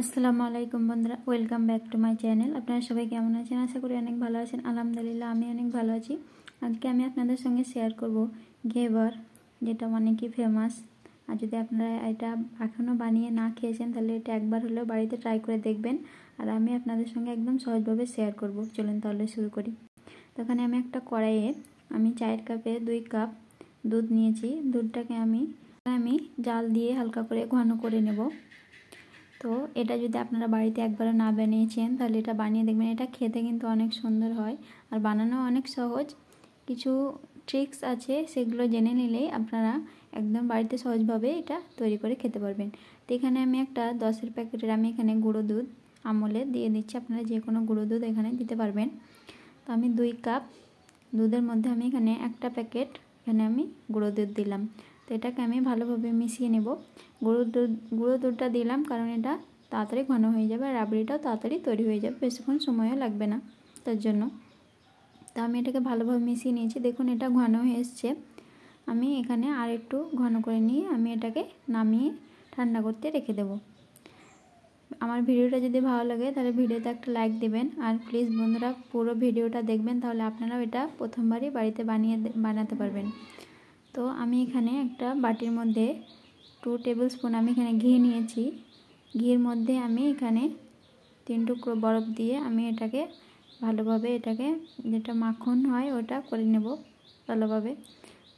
আসসালামু আলাইকুম বন্ধুরা, welcome back to my channel. আপনারা সবাই কেমন আছেন? আশা করি অনেক ভালো আছেন। আলহামদুলিল্লাহ আমি অনেক ভালো আছি। আজকে আমি আপনাদের সঙ্গে শেয়ার করব ঘেবর, যেটা অনেকই ফেমাস। আর যদি আপনারা এটা এখনও বানিয়ে না খেয়েছেন তাহলে এটা একবার হলেও বাড়িতে ট্রাই করে দেখবেন। আর আমি আপনাদের সঙ্গে একদম সহজভাবে শেয়ার করব। চলুন তাহলে শুরু করি। তো এখানে আমি একটা কড়াইয়ে আমি চায়ের কাপে 2 কাপ দুধ নিয়েছি। দুধটাকে আমি জাল দিয়ে হালকা করে ঘন করে নেব। তো এটা যদি আপনারা বাড়িতে একবারও না বানিয়েছেন তাহলে এটা বানিয়ে দেখবেন। এটা খেতে কিন্তু অনেক সুন্দর হয় আর বানানো অনেক সহজ। কিছু ট্রিক্স আছে, সেগুলো জেনে নিলেই আপনারা একদম বাড়িতে সহজভাবে এটা তৈরি করে খেতে পারবেন। তো এখানে আমি একটা 10-এর প্যাকেটের আমি এখানে গুঁড়ো দুধ আমুলের দিয়ে দিচ্ছি। আপনারা যে কোনো গুঁড়ো দুধ এখানে দিতে পারবেন। তো আমি 2 কাপ দুধের মধ্যে আমি এখানে একটা প্যাকেট এখানে আমি গুঁড়ো দুধ দিলাম। তো এটাকে আমি ভালোভাবে মিশিয়ে নেব। গুঁড়ো দুধটা দিলাম কারণ এটা তাড়াতাড়ি ঘন হয়ে যাবে আর রাবড়িটাও তাড়াতাড়ি তৈরি হয়ে যাবে, বেশিক্ষণ সময়ও লাগবে না তার জন্য। তো আমি এটাকে ভালোভাবে মিশিয়ে নিয়েছি। দেখুন এটা ঘন হয়ে এসছে। আমি এখানে আর একটু ঘন করে নিয়ে আমি এটাকে নামিয়ে ঠান্ডা করতে রেখে দেব। আমার ভিডিওটা যদি ভালো লাগে তাহলে ভিডিওতে একটা লাইক দেবেন। আর প্লিজ বন্ধুরা পুরো ভিডিওটা দেখবেন, তাহলে আপনারাও এটা প্রথমবারই বাড়িতে বানাতে পারবেন। তো আমি এখানে একটা বাটির মধ্যে 2 টেবিল স্পুন আমি এখানে ঘি নিয়েছি। ঘির মধ্যে আমি এখানে 3 টুকরো বরফ দিয়ে আমি এটাকে ভালোভাবে যেটা মাখন হয় ওটা করে নেব ভালোভাবে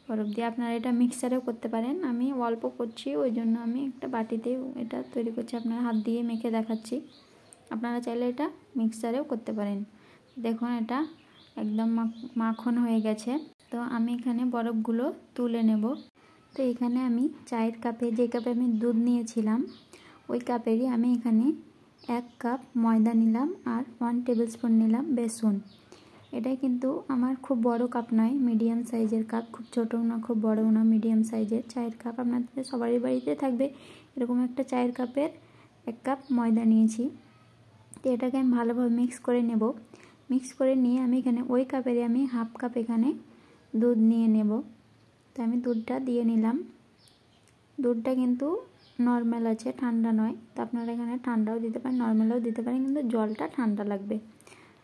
বরফ দিয়ে। আপনারা এটা মিক্সারেও করতে পারেন। আমি অল্প করছি, ওই জন্য আমি একটা বাটিতে এটা তৈরি করছি। আপনারা হাত দিয়ে মেখে দেখাচ্ছি। আপনারা চাইলে এটা মিক্সারেও করতে পারেন। দেখুন এটা একদম মাখন হয়ে গেছে। তো আমি এখানে বরফগুলো তুলে নেব। তো এখানে আমি চায়ের কাপে, যে কাপে আমি দুধ নিয়েছিলাম ওই কাপেরই আমি এখানে 1 কাপ ময়দা নিলাম আর 1 টেবিল স্পুন নিলাম বেসন। এটাই কিন্তু আমার খুব বড় কাপ নয়, মিডিয়াম সাইজের কাপ, খুব ছোটও না খুব বড়ও না, মিডিয়াম সাইজের চায়ের কাপ। আপনাদের সবারই বাড়িতে থাকবে এরকম একটা চায়ের কাপের 1 কাপ ময়দা নিয়েছি। তো এটাকে আমি ভালোভাবে মিক্স করে নেব। মিক্স করে নিয়ে আমি এখানে ওই কাপেরই আমি 1/2 কাপ এখানে দুধ নিয়ে নেব। তো আমি দুধটা দিয়ে নিলাম। দুধটা কিন্তু নর্মাল আছে, ঠান্ডা নয়। তো আপনারা এখানে ঠান্ডাও দিতে পারেন, নর্মালও দিতে পারেন, কিন্তু জলটা ঠান্ডা লাগবে।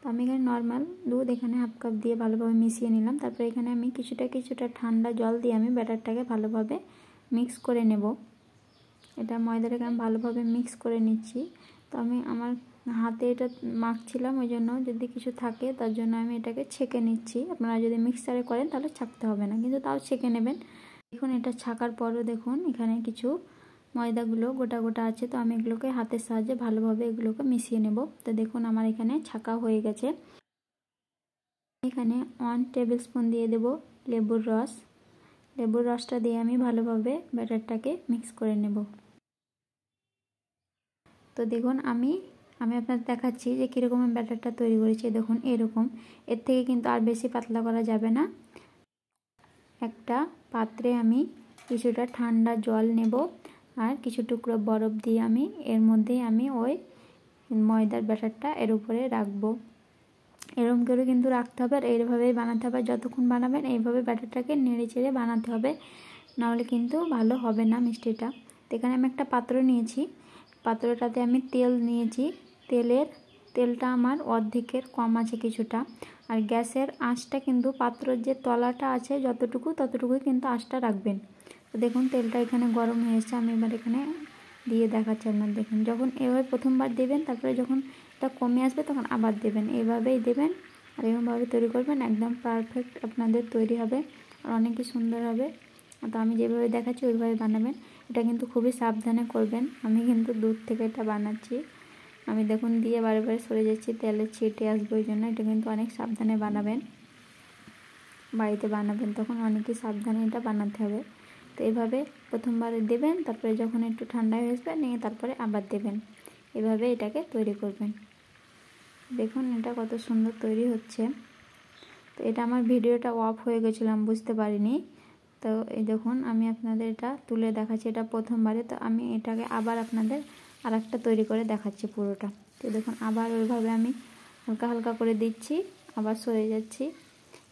তো আমি এখানে নর্মাল দুধ এখানে 1/2 কাপ দিয়ে ভালোভাবে মিশিয়ে নিলাম। তারপরে এখানে আমি কিছুটা ঠান্ডা জল দিয়ে আমি ব্যাটারটাকে ভালোভাবে মিক্স করে নেব। এটা ময়দাটাকে আমি ভালোভাবে মিক্স করে নিচ্ছি। তো আমি আমার হাতে এটা মাখছিলাম, ওই জন্য যদি কিছু থাকে তার জন্য আমি এটাকে ছেঁকে নিচ্ছি। আপনারা যদি মিক্সারে করেন তাহলে ছাঁকতে হবে না, কিন্তু তাও ছেঁকে নেবেন। দেখুন এটা ছাকার পরও দেখুন এখানে কিছু ময়দাগুলো গোটা গোটা আছে। তো আমি এগুলোকে হাতের সাহায্যে ভালোভাবে এগুলোকে মিশিয়ে নেব। তো দেখুন আমার এখানে ছাকা হয়ে গেছে। এখানে 1 টেবিল স্পুন দিয়ে দেব লেবুর রস। লেবুর রসটা দিয়ে আমি ভালোভাবে ব্যাটারটাকে মিক্স করে নেব। তো দেখুন আমি আপনাদের দেখাচ্ছি যে কীরকম ব্যাটারটা তৈরি করেছি। দেখুন এরকম, এর থেকে কিন্তু আর বেশি পাতলা করা যাবে না। একটা পাত্রে আমি কিছুটা ঠান্ডা জল নেব আর কিছু টুকরো বরফ দিয়ে আমি এর মধ্যে আমি ওই ময়দার ব্যাটারটা এর উপরে রাখবো। এরকম করে কিন্তু রাখতে হবে আর এইভাবেই বানাতে হবে। যতক্ষণ বানাবেন এইভাবে ব্যাটারটাকে নেড়ে চেড়ে বানাতে হবে, নাহলে কিন্তু ভালো হবে না মিষ্টিটা। তো এখানে আমি একটা পাত্র নিয়েছি, পাত্রটাতে আমি তেল নিয়েছি। তেলটা আমার অর্ধেকের কম আছে কিছুটা। আর গ্যাসের আঁচটা কিন্তু পাত্রের যে তলাটা আছে ততটুকুই কিন্তু আঁচটা রাখবেন। তো দেখুন তেলটা এখানে গরম হয়ে এসেছে। আমি এবার এখানে দিয়ে দেখাচ্ছি আপনার। দেখুন যখন এভাবে প্রথমবার দেবেন, তারপরে যখন এটা কমে আসবে তখন আবার দেবেন, এইভাবেই দেবেন আর এরকমভাবে তৈরি করবেন। একদম পারফেক্ট আপনাদের তৈরি হবে আর অনেকই সুন্দর হবে। তো আমি যেভাবে দেখাচ্ছি ওইভাবে বানাবেন। এটা কিন্তু খুবই সাবধানে করবেন। আমি কিন্তু দূর থেকে এটা বানাচ্ছি। আমি দেখুন দিয়ে বারে বারে সরে যাচ্ছি, তেলের ছিটে আসবে, ওই জন্য এটা কিন্তু অনেক সাবধানে বানাবেন। বাড়িতে বানাবেন তখন অনেকই সাবধানে এটা বানাতে হবে। তো এইভাবে প্রথমবার দেবেন, তারপরে যখন একটু ঠান্ডা হয়ে আসবে নিয়ে তারপরে আবার দেবেন। এভাবে এটাকে তৈরি করবেন। দেখুন এটা কত সুন্দর তৈরি হচ্ছে। তো এটা আমার ভিডিওটা অফ হয়ে গেছিলাম, বুঝতে পারিনি। তো এই দেখুন আমি আপনাদের এটা তুলে দেখাচ্ছি, এটা প্রথমবারে। তো আমি এটাকে আবার আপনাদের আরেকটা তৈরি করে দেখাচ্ছি পুরোটা। তো দেখুন আবার ওইভাবে আমি হালকা হালকা করে দিচ্ছি, আবার সরে যাচ্ছি।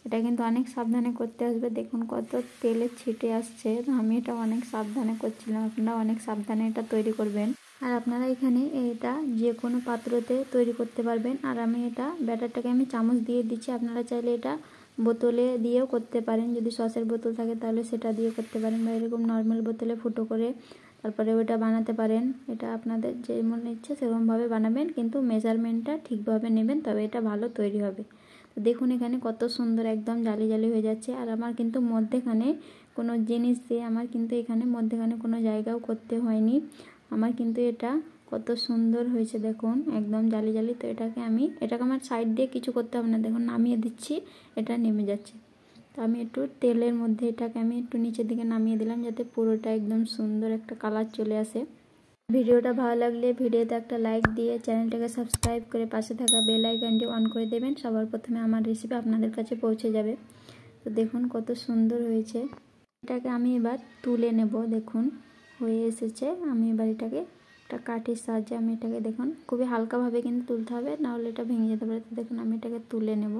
এটা কিন্তু অনেক সাবধানে করতে আসবে। দেখুন কত তেলের ছিটে আসছে। তো আমি এটা অনেক সাবধানে করছিলাম, আপনারা অনেক সাবধানে এটা তৈরি করবেন। আর আপনারা এখানে এটা যে কোনো পাত্রতে তৈরি করতে পারবেন। আর আমি এটা ব্যাটারটাকে আমি চামচ দিয়ে দিচ্ছি, আপনারা চাইলে এটা বোতলে দিয়েও করতে পারেন, যদি সসের বোতল থাকে তাহলে সেটা দিয়ে করতে পারেন, বা এরকম নর্মাল বোতলে ফুটো করে তারপরে ওটা বানাতে পারেন। এটা আপনাদের যেমন ইচ্ছে সেরকমভাবে বানাবেন, কিন্তু মেজারমেন্টটা ঠিকভাবে নেবেন, তবে এটা ভালো তৈরি হবে। তো দেখুন এখানে কত সুন্দর একদম জালি জালি হয়ে যাচ্ছে। আর আমার কিন্তু মধ্যেখানে কোনো জিনিস দিয়ে আমার কিন্তু এখানে মধ্যেখানে কোনো জায়গাও করতে হয়নি। আমার কিন্তু এটা কত সুন্দর হয়েছে দেখুন, একদম জালি জালি। তো এটাকে আমার সাইড দিয়ে কিছু করতে হবে না, দেখুন নামিয়ে দিচ্ছি, এটা নেমে যাচ্ছে। তো আমি একটু তেলের মধ্যে এটাকে আমি একটু নিচের দিকে নামিয়ে দিলাম, যাতে পুরোটা একদম সুন্দর একটা কালার চলে আসে। ভিডিওটা ভালো লাগলে ভিডিওতে একটা লাইক দিয়ে চ্যানেলটাকে সাবস্ক্রাইব করে পাশে থাকা বেল আইকনটি অন করে দেবেন, সবার প্রথমে আমার রেসিপি আপনাদের কাছে পৌঁছে যাবে। তো দেখুন কত সুন্দর হয়েছে। এটাকে আমি এবার তুলে নেব, দেখুন হয়ে এসেছে। আমি এবার এটাকে একটা কাঠির সাহায্যে আমি এটাকে দেখুন খুবই হালকাভাবে কিন্তু তুলতে হবে, নাহলে এটা ভেঙে যেতে পারে। তো দেখুন আমি এটাকে তুলে নেব,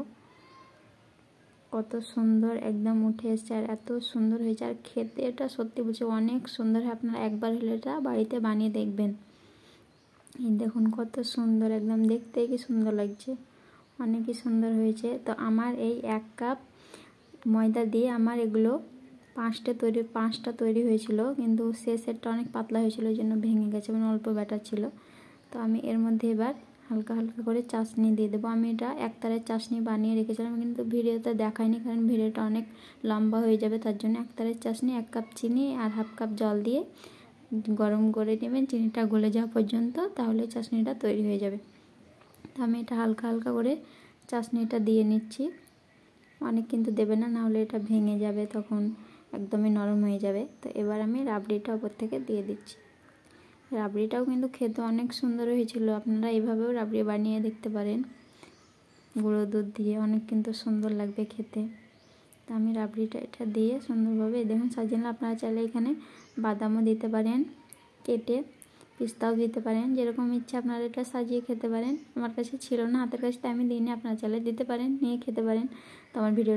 কত সুন্দর একদম উঠে এসছে, আর এত সুন্দর হয়েছে। আর খেতে এটা সত্যি বলছি অনেক সুন্দর হয়, আপনারা একবার হলে এটা বাড়িতে বানিয়ে দেখবেন। এই দেখুন কত সুন্দর, একদম দেখতে কি সুন্দর লাগছে, অনেকই সুন্দর হয়েছে। তো আমার এই 1 কাপ ময়দা দিয়ে আমার এগুলো 5টা তৈরি হয়েছিল, কিন্তু শেষেরটা অনেক পাতলা হয়েছিল, ওই জন্য ভেঙে গেছে, মানে অল্প ব্যাটার ছিল। তো আমি এর মধ্যে এবার হালকা হালকা করে চাশনি দিয়ে দেবো। আমি এটা একতারের চাশনি বানিয়ে রেখেছিলাম, কিন্তু ভিডিওতে দেখাইনি, কারণ ভিডিওটা অনেক লম্বা হয়ে যাবে, তার জন্য একতারের চাশনি 1 কাপ চিনি আর 1/2 কাপ জল দিয়ে গরম করে নেবেন, চিনিটা গলে যাওয়া পর্যন্ত, তাহলে চাশনিটা তৈরি হয়ে যাবে। তো আমি এটা হালকা হালকা করে চাশনিটা দিয়ে নিচ্ছি, অনেক কিন্তু দেবে না, নাহলে এটা ভেঙে যাবে, তখন একদমই নরম হয়ে যাবে। তো এবার আমি রাবড়িটা ওপর থেকে দিয়ে দিচ্ছি। রাবড়িটাও কিন্তু খেতে অনেক সুন্দর হয়েছিল, আপনারা এইভাবেও রাবড়ি বানিয়ে দেখতে পারেন, গুঁড়ো দুধ দিয়ে অনেক কিন্তু সুন্দর লাগবে খেতে। তো আমি রাবড়িটা এটা দিয়ে সুন্দরভাবে দেখুন সাজিয়ে নিলাম। আপনারা চাইলে এখানে বাদামও দিতে পারেন, কেটে পিস্তাও দিতে পারেন, যেরকম ইচ্ছে আপনারা এটা সাজিয়ে খেতে পারেন। আমার কাছে ছিল না হাতের কাছে, তাই আমি দিইনি, আপনারা চাইলে দিতে পারেন, নিয়ে খেতে পারেন। তো আমার ভিডিও